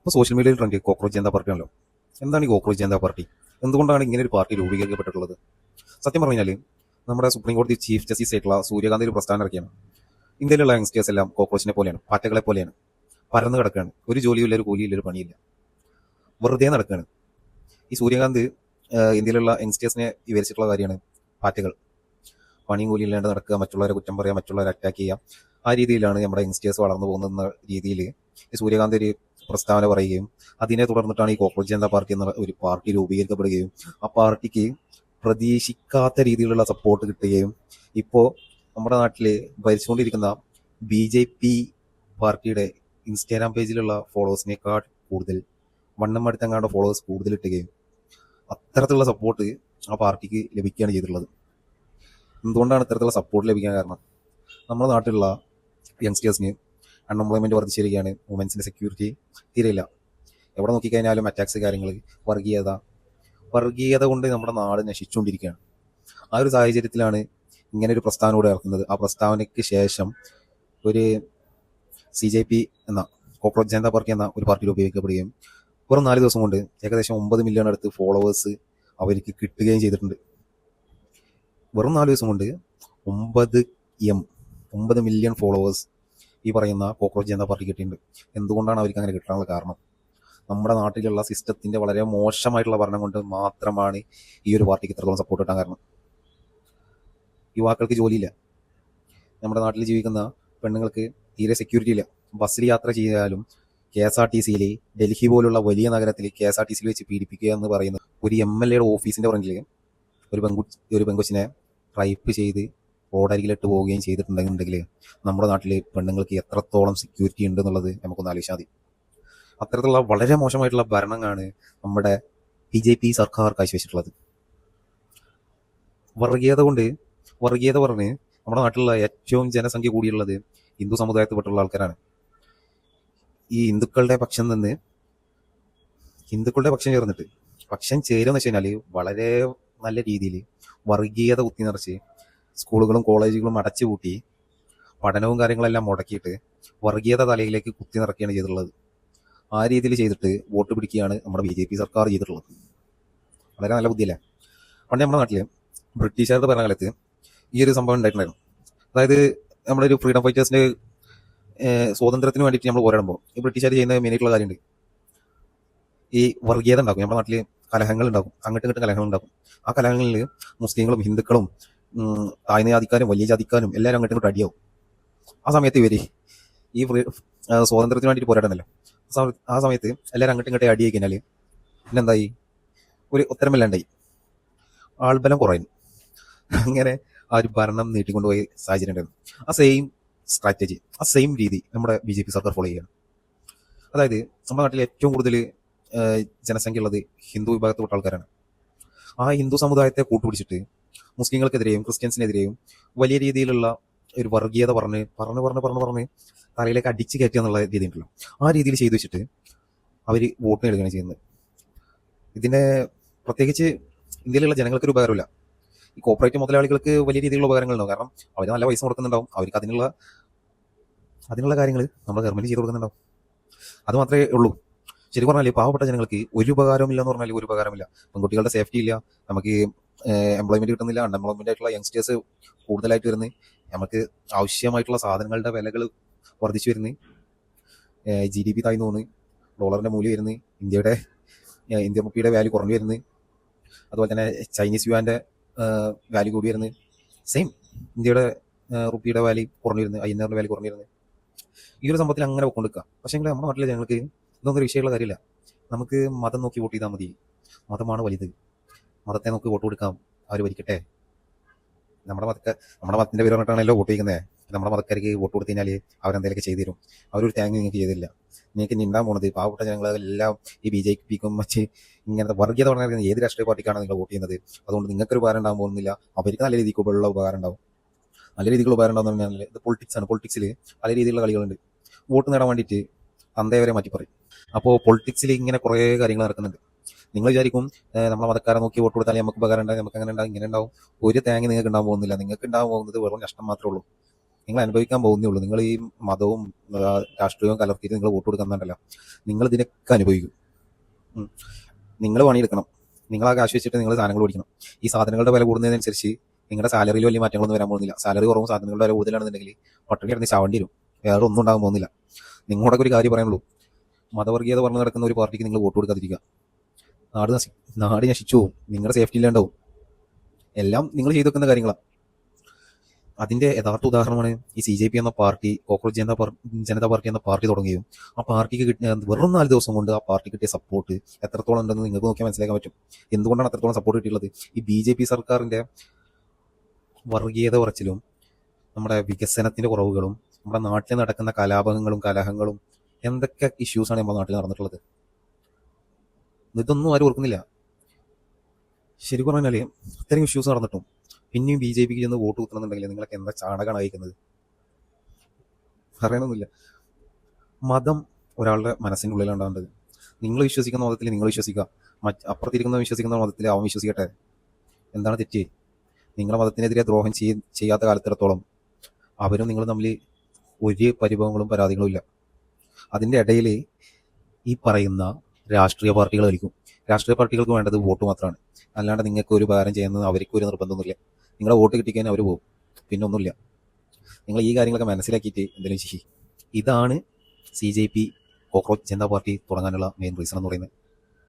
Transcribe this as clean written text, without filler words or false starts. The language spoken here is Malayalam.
ഇപ്പോൾ സോഷ്യൽ മീഡിയയിൽ ട്രെൻഡ് കോക്രോച്ച് ജനതാ പാർട്ടിയാണല്ലോ. എന്താണ് ഈ കോക്രോച്ച് ജനതാ പാർട്ടി? എന്തുകൊണ്ടാണ് ഇങ്ങനെ ഒരു പാർട്ടി രൂപീകരിക്കപ്പെട്ടിട്ടുള്ളത്? സത്യം പറഞ്ഞാൽ നമ്മുടെ സുപ്രീം കോടതി ചീഫ് ജസ്റ്റിസ് ആയിട്ടുള്ള സൂര്യകാന്തി ഒരു പ്രസ്താവന ഇറക്കിയാണ്. ഇന്ത്യയിലുള്ള യങ്സ്റ്റേഴ്സ് എല്ലാം കോക്രോച്ചിനെ പോലെയാണ്, പാറ്റകളെ പോലെയാണ്, പരന്ന് കിടക്കുകയാണ്, ഒരു ജോലിയില്ല, ഒരു കൂലിയില്ല, ഒരു പണിയില്ല, വെറുതെ നടക്കുകയാണ്. ഈ സൂര്യകാന്ത് ഇന്ത്യയിലുള്ള യങ്സ്റ്റേഴ്സിനെ വിവരിച്ചിട്ടുള്ള കാര്യമാണ് പാറ്റകൾ. പണിയും കൂലി ഇല്ലാണ്ട് നടക്കുക, മറ്റുള്ളവരെ കുറ്റം പറയുക, മറ്റുള്ളവരെ അറ്റാക്ക് ചെയ്യുക. ആ രീതിയിലാണ് നമ്മുടെ യങ്സ്റ്റേഴ്സ് വളർന്നു പോകുന്ന രീതിയിൽ ഈ സൂര്യകാന്ത് ഒരു പ്രസ്താവന പറയുകയും അതിനെ തുടർന്നിട്ടാണ് ഈ കോക്രോച്ച് ജനതാ പാർട്ടി എന്ന ഒരു പാർട്ടി രൂപീകരിക്കപ്പെടുകയും ആ പാർട്ടിക്ക് പ്രതീക്ഷിക്കാത്ത രീതിയിലുള്ള സപ്പോർട്ട് കിട്ടുകയും ഇപ്പോൾ നമ്മുടെ നാട്ടിൽ ഭരിച്ചുകൊണ്ടിരിക്കുന്ന BJP പാർട്ടിയുടെ ഇൻസ്റ്റാഗ്രാം പേജിലുള്ള ഫോളോവേഴ്സിനേക്കാൾ കൂടുതൽ വണ്ണം അടുത്തങ്ങാണ്ട് ഫോളോവേഴ്സ് കൂടുതൽ ഇട്ടുകയും അത്തരത്തിലുള്ള സപ്പോർട്ട് ആ പാർട്ടിക്ക് ലഭിക്കുകയാണ് ചെയ്തിട്ടുള്ളത്. എന്തുകൊണ്ടാണ് ഇത്തരത്തിലുള്ള സപ്പോർട്ട് ലഭിക്കാൻ കാരണം? നമ്മുടെ നാട്ടിലുള്ള യങ്സ്റ്റേഴ്സിന് അൺഎംപ്ലോയ്മെന്റ് വർദ്ധിച്ചിരിക്കുകയാണ്, വുമൻസിന്റെ സെക്യൂരിറ്റി തീരെയില്ല. എവിടെ നോക്കിക്കഴിഞ്ഞാലും അറ്റാക്സ്, കാര്യങ്ങൾ, വർഗീയത കൊണ്ട് നമ്മുടെ നാട് നശിച്ചുകൊണ്ടിരിക്കുകയാണ്. ആ ഒരു സാഹചര്യത്തിലാണ് ഇങ്ങനെ ഒരു പ്രസ്താവന കൂടെ ഇറക്കുന്നത്. ആ പ്രസ്താവനയ്ക്ക് ശേഷം ഒരു CJP എന്ന കോക്രോച്ച് ജനതാ പാർട്ടി എന്ന ഒരു പാർട്ടി രൂപീകരിക്കപ്പെടുകയും വെറും 4 ദിവസം കൊണ്ട് ഏകദേശം 9 മില്യൺ അടുത്ത് ഫോളോവേഴ്സ് അവർക്ക് കിട്ടുകയും ചെയ്തിട്ടുണ്ട്. വെറും 4 ദിവസം കൊണ്ട് 9 മില്യൺ ഫോളോവേഴ്സ് ഈ പറയുന്ന കോക്രോച്ച് ജനതാ പാർട്ടി കിട്ടിയിട്ടുണ്ട്. എന്തുകൊണ്ടാണ് അവർക്ക് അങ്ങനെ കിട്ടാനുള്ള കാരണം? നമ്മുടെ നാട്ടിലുള്ള സിസ്റ്റത്തിന്റെ വളരെ മോശമായിട്ടുള്ള ഭരണം കൊണ്ട് മാത്രമാണ് ഈ ഒരു പാർട്ടിക്ക് ഇത്രത്തോളം സപ്പോർട്ട് കിട്ടാൻ കാരണം. യുവാക്കൾക്ക് ജോലിയില്ല, നമ്മുടെ നാട്ടിൽ ജീവിക്കുന്ന പെണ്ണുങ്ങൾക്ക് തീരെ സെക്യൂരിറ്റി ഇല്ല. ബസ്സിൽ യാത്ര ചെയ്യാലും KSRTCയിൽ, ഡൽഹി പോലുള്ള വലിയ നഗരത്തിൽ KSRTCയിൽ വെച്ച് പീഡിപ്പിക്കുക എന്ന് പറയുന്ന ഒരു MLA ഓഫീസിന്റെ ഫ്രണ്ടിൽ ഒരു പെങ്കൊച്ചിനെ റൈപ്പ് ചെയ്ത് റോഡരികിലിട്ട് പോവുകയും ചെയ്തിട്ടുണ്ടെന്നുണ്ടെങ്കിൽ നമ്മുടെ നാട്ടിൽ പെണ്ണുങ്ങൾക്ക് എത്രത്തോളം സെക്യൂരിറ്റി ഉണ്ട് എന്നുള്ളത് നമുക്കൊന്ന് ആലോചിച്ചാൽ മതി. അത്തരത്തിലുള്ള വളരെ മോശമായിട്ടുള്ള ഭരണമാണ് നമ്മുടെ BJP സർക്കാർ കാഴ്ചവെച്ചിട്ടുള്ളത്. വർഗീയത പറഞ്ഞ് നമ്മുടെ നാട്ടിലുള്ള ഏറ്റവും ജനസംഖ്യ കൂടിയുള്ളത് ഹിന്ദു സമുദായത്തിൽപ്പെട്ടുള്ള ആൾക്കാരാണ്. ഈ ഹിന്ദുക്കളുടെ പക്ഷം ചേർന്നിട്ട് പക്ഷം ചേരുമെന്ന് വെച്ച് കഴിഞ്ഞാൽ വളരെ നല്ല രീതിയിൽ വർഗീയത കുത്തി നിറച്ച് സ്കൂളുകളും കോളേജുകളും അടച്ചുപൂട്ടി പഠനവും കാര്യങ്ങളെല്ലാം മുടക്കിയിട്ട് വർഗീയത തലയിലേക്ക് കുത്തി നിറക്കുകയാണ് ചെയ്തിട്ടുള്ളത്. ആ രീതിയിൽ ചെയ്തിട്ട് വോട്ട് പിടിക്കുകയാണ് നമ്മുടെ BJP സർക്കാർ ചെയ്തിട്ടുള്ളത്. വളരെ നല്ല ബുദ്ധിയല്ലേ? പണ്ട് നമ്മുടെ നാട്ടിൽ ബ്രിട്ടീഷുകാരുടെ ഭരണകാലത്ത് ഈ ഒരു സംഭവം ഉണ്ടായിട്ടുണ്ടായിരുന്നു. അതായത് നമ്മുടെ ഒരു ഫ്രീഡം ഫൈറ്റേഴ്സിന്റെ സ്വാതന്ത്ര്യത്തിന് വേണ്ടിയിട്ട് നമ്മൾ പോരാടുമ്പോൾ ഈ ബ്രിട്ടീഷുകാർ ചെയ്യുന്ന മെയിനായിട്ടുള്ള കാര്യമുണ്ട്. ഈ വർഗീയത ഉണ്ടാക്കും. നമ്മുടെ നാട്ടിൽ കലഹങ്ങൾ ഉണ്ടാക്കും, അങ്ങോട്ടും ഇങ്ങോട്ടും കലഹങ്ങൾ ഉണ്ടാക്കും. ആ കലഹങ്ങളിൽ മുസ്ലിങ്ങളും ഹിന്ദുക്കളും താഴ്ന്ന ജാതിക്കാരും വലിയ ജാതിക്കാരും എല്ലാവരും അങ്ങോട്ടും ഇങ്ങോട്ടും അടിയാവും. ആ സമയത്ത് ഇവര് ഈ സ്വാതന്ത്ര്യത്തിന് വേണ്ടിയിട്ട് പോരാടുന്നല്ലോ, ആ സമയത്ത് എല്ലാവരും അങ്ങോട്ടും ഇങ്ങോട്ടും അടി കഴിഞ്ഞാൽ പിന്നെന്തായി? ഒരു ഉത്തരമില്ലാണ്ടായി, ആൾബലം കുറയുന്നു. അങ്ങനെ ആ ഒരു ഭരണം നീട്ടിക്കൊണ്ടുപോയ സാഹചര്യം ഉണ്ടായിരുന്നു. ആ സെയിം സ്ട്രാറ്റജി, ആ സെയിം രീതി നമ്മുടെ BJP സർക്കാർ ഫോളോ ചെയ്യുകയാണ്. അതായത് നമ്മുടെ നാട്ടിൽ ഏറ്റവും കൂടുതൽ ജനസംഖ്യ ഉള്ളത് ഹിന്ദു വിഭാഗത്തിൽപ്പെട്ട ആൾക്കാരാണ്. ആ ഹിന്ദു സമുദായത്തെ കൂട്ടുപിടിച്ചിട്ട് മുസ്ലിങ്ങൾക്കെതിരെയും ക്രിസ്ത്യൻസിനെതിരെയും വലിയ രീതിയിലുള്ള ഒരു വർഗീയത പറഞ്ഞ് തലയിലേക്ക് അടിച്ചു കയറ്റുക എന്നുള്ള രീതി ഉണ്ടല്ലോ, ആ രീതിയിൽ ചെയ്തു വെച്ചിട്ട് അവർ വോട്ട് നേടുകയാണ് ചെയ്യുന്നത്. ഇതിനെ പ്രത്യേകിച്ച് ഇന്ത്യയിലുള്ള ജനങ്ങൾക്കൊരു ഉപകാരമില്ല. ഈ കോർപ്പറേറ്റ് മുതലാളികൾക്ക് വലിയ രീതിയിലുള്ള ഉപകാരങ്ങളുണ്ടാവും. കാരണം അവർ നല്ല പൈസ കൊടുക്കുന്നുണ്ടാവും, അവർക്ക് അതിനുള്ള കാര്യങ്ങൾ നമ്മുടെ ഗവൺമെന്റ് ചെയ്ത് കൊടുക്കുന്നുണ്ടാവും. അത് മാത്രമേ ഉള്ളൂ. ശരി പറഞ്ഞാൽ പാവപ്പെട്ട ജനങ്ങൾക്ക് ഒരു ഉപകാരവും ഇല്ല എന്ന് പറഞ്ഞാൽ ഒരു ഉപകാരമില്ല. പെൺകുട്ടികളുടെ സേഫ്റ്റി ഇല്ല, നമുക്ക് എംപ്ലോയ്മെന്റ് കിട്ടുന്നില്ല, അൺഎംപ്ലോയ്മെന്റ് ആയിട്ടുള്ള യങ്സ്റ്റേഴ്സ് കൂടുതലായിട്ട് വരുന്നത്, നമുക്ക് ആവശ്യമായിട്ടുള്ള സാധനങ്ങളുടെ വിലകൾ വർദ്ധിച്ചു വരുന്നത്, GDP താഴ്ന്നു പോകുന്നത്, ഡോളറിന്റെ മൂല്യം വരുന്നത്, ഇന്ത്യൻ റുപ്പിയുടെ വാല്യൂ കുറഞ്ഞു വരുന്നത്, അതുപോലെ തന്നെ ചൈനീസ് യുവാന്റെ വാല്യൂ കൂടി വരുന്നത്, സെയിം ഇന്ത്യയുടെ റുപ്പിയുടെ വാല്യൂ കുറഞ്ഞു വരുന്നത്, INR വാല്യൂ കുറഞ്ഞു വരുന്നത്. ഈ ഒരു സംഭവത്തിൽ അങ്ങനെ കൊണ്ടുവെക്കുക. പക്ഷേ നമ്മുടെ നാട്ടിലെ ജനങ്ങൾക്ക് ഇതൊന്നും ഒരു വിഷയമുള്ള കാര്യമില്ല. നമുക്ക് മതം നോക്കി വോട്ട് ചെയ്താൽ മതി, മതമാണ് വലുത്, മതത്തെ നോക്കി വോട്ട് കൊടുക്കാം, അവർ ഭരിക്കട്ടെ. നമ്മുടെ മതത്തിന്റെ പേര് പറഞ്ഞിട്ടാണല്ലോ വോട്ട് ചെയ്യുന്നത്. നമ്മുടെ മതക്കാർക്ക് വോട്ട് കൊടുത്തു കഴിഞ്ഞാൽ അവരെന്തെങ്കിലുമൊക്കെ ചെയ്തു തരും. അവരൊരു തേങ്ങ നിങ്ങൾക്ക് ചെയ്തില്ല. നിങ്ങൾക്ക് നിണ്ടാൻ പോണത് പാവപ്പെട്ട ജനങ്ങളെല്ലാം ഈ BJPക്കും മറ്റ് ഇങ്ങനത്തെ വർഗീയത പറഞ്ഞിരിക്കുന്നത് ഏത് രാഷ്ട്രീയ പാർട്ടിക്കാണ് നിങ്ങൾ വോട്ട് ചെയ്യുന്നത്. അതുകൊണ്ട് നിങ്ങൾക്കൊരു ഉപകാരം ഉണ്ടാകാൻ പോകുന്നില്ല, അവർക്ക് നല്ല രീതിക്കുള്ള ഉപകാരം ഉണ്ടാവും. നല്ല രീതിയിലുള്ള ഉപകാരം ഉണ്ടാകുന്ന പറഞ്ഞാൽ ഇത് പൊളിറ്റിക്സാണ്. പൊളിറ്റിക്സിൽ പല രീതിയിലുള്ള കളികളുണ്ട്. വോട്ട് നേടാൻ വേണ്ടിയിട്ട് തന്തയവരെ മാറ്റി പറയും. അപ്പോൾ പൊളിറ്റിക്സിൽ ഇങ്ങനെ കുറേ കാര്യങ്ങൾ നടക്കുന്നുണ്ട്. നിങ്ങൾ വിചാരിക്കും നമ്മളെ മതക്കാരെ നോക്കി വോട്ട് കൊടുത്താൽ നമുക്ക് ഉപകാരം ഉണ്ടാകും, നമുക്ക് അങ്ങനെ ഉണ്ടാകും, ഇങ്ങനെ ഉണ്ടാവും. ഒരു തേങ്ങ നിങ്ങൾക്ക് ഉണ്ടാകാൻ പോകുന്നില്ല. നിങ്ങൾക്ക് ഉണ്ടാകാൻ പോകുന്നത് വെറും നഷ്ടം മാത്രമേ ഉള്ളൂ. നിങ്ങൾ അനുഭവിക്കാൻ പോകുന്നേ ഉള്ളൂ. നിങ്ങൾ ഈ മതവും രാഷ്ട്രീയവും കലർത്തിയിട്ട് നിങ്ങൾ വോട്ട് കൊടുക്കുന്നുണ്ടല്ലോ, നിങ്ങൾ ഇതിനൊക്കെ അനുഭവിക്കും. നിങ്ങൾ പണിയെടുക്കണം, നിങ്ങൾ ആ കാശ് വെച്ചിട്ട് നിങ്ങൾ സാധനങ്ങൾ മേടിക്കണം. ഈ സാധനങ്ങളുടെ വില കൂടുന്നതിനനുസരിച്ച് നിങ്ങളുടെ സാലറിയിൽ വലിയ മാറ്റങ്ങളൊന്നും വരാൻ പോകുന്നില്ല. സാലറി കുറവും സാധനങ്ങളുടെ വില കൂടുതലാണെന്നുണ്ടെങ്കിൽ പട്ടിണി കിടന്ന് ചാവേണ്ടി വരും, വേറെ ഒന്നും ഉണ്ടാകാൻ പോകുന്നില്ല. നിങ്ങളോടൊക്കെ ഒരു കാര്യം പറയാനുള്ളൂ, മതവർഗീയത പറഞ്ഞു നടക്കുന്ന ഒരു പാർട്ടിക്ക് നിങ്ങൾ വോട്ട് കൊടുക്കാതിരിക്കുക. നാട് നശിച്ചു പോകും, നിങ്ങളുടെ സേഫ്റ്റി ഇല്ലാണ്ടാവും. എല്ലാം നിങ്ങൾ ചെയ്തു വെക്കുന്ന കാര്യങ്ങളാണ്. അതിന്റെ യഥാർത്ഥ ഉദാഹരണമാണ് ഈ CJP എന്ന പാർട്ടി, കോക്രോച്ച് ജനതാ പാർട്ടി എന്ന പാർട്ടി തുടങ്ങുകയും ആ പാർട്ടിക്ക് കിട്ടിയ വെറും 4 ദിവസം കൊണ്ട് ആ പാർട്ടി കിട്ടിയ സപ്പോർട്ട് എത്രത്തോളം ഉണ്ടെന്ന് നിങ്ങൾക്ക് നോക്കിയാൽ മനസ്സിലാക്കാൻ പറ്റും. എന്തുകൊണ്ടാണ് അത്രത്തോളം സപ്പോർട്ട് കിട്ടിയുള്ളത്? ഈ BJP സർക്കാരിന്റെ വർഗീയത കുറച്ചിലും നമ്മുടെ വികസനത്തിന്റെ കുറവുകളും നമ്മുടെ നാട്ടിൽ നടക്കുന്ന കലാപങ്ങളും കലഹങ്ങളും എന്തൊക്കെ ഇഷ്യൂസാണ് നമ്മുടെ നാട്ടിൽ നടന്നിട്ടുള്ളത്. ഇതൊന്നും ആരും ഓർക്കുന്നില്ല. ശരിക്കും പറഞ്ഞാൽ ഇത്രയും ഇഷ്യൂസ് നടന്നിട്ടും പിന്നെയും BJPക്ക് ചെന്ന് വോട്ട് കുത്തണമെന്നുണ്ടെങ്കിൽ നിങ്ങളൊക്കെ എന്താ ചാണകമാണ് അയക്കുന്നത്? പറയണമെന്നില്ല. മതം ഒരാളുടെ മനസ്സിൻ്റെ ഉള്ളിലുണ്ടാകേണ്ടത്. നിങ്ങൾ വിശ്വസിക്കുന്ന മതത്തിൽ നിങ്ങൾ വിശ്വസിക്കുക, അപ്പുറത്തിരിക്കുന്ന വിശ്വസിക്കുന്ന മതത്തിൽ അവൻ വിശ്വസിക്കട്ടെ. എന്താണ് തെറ്റ്? നിങ്ങളുടെ മതത്തിനെതിരെ ദ്രോഹം ചെയ്യാത്ത കാലത്തിടത്തോളം അവരും നിങ്ങൾ തമ്മിൽ ഒരു പരിഭവങ്ങളും പരാതികളും ഇല്ല. അതിൻ്റെ ഇടയിൽ ഈ പറയുന്ന രാഷ്ട്രീയ പാർട്ടികൾ കളിക്കും. രാഷ്ട്രീയ പാർട്ടികൾക്ക് വേണ്ടത് വോട്ട് മാത്രമാണ്, അല്ലാണ്ട് നിങ്ങൾക്ക് ഒരു ഉപകാരം ചെയ്യുന്നത് അവർക്ക് ഒരു നിർബന്ധമൊന്നുമില്ല. നിങ്ങളെ വോട്ട് കിട്ടിക്കാൻ അവർ പോകും, പിന്നെ ഒന്നുമില്ല. നിങ്ങൾ ഈ കാര്യങ്ങളൊക്കെ മനസ്സിലാക്കിയിട്ട് എന്തെങ്കിലും ചെയ്യും. ഇതാണ് CJP കോക്രോച്ച് ജനതാ പാർട്ടി തുടങ്ങാനുള്ള മെയിൻ റീസൺ എന്ന് പറയുന്നത്.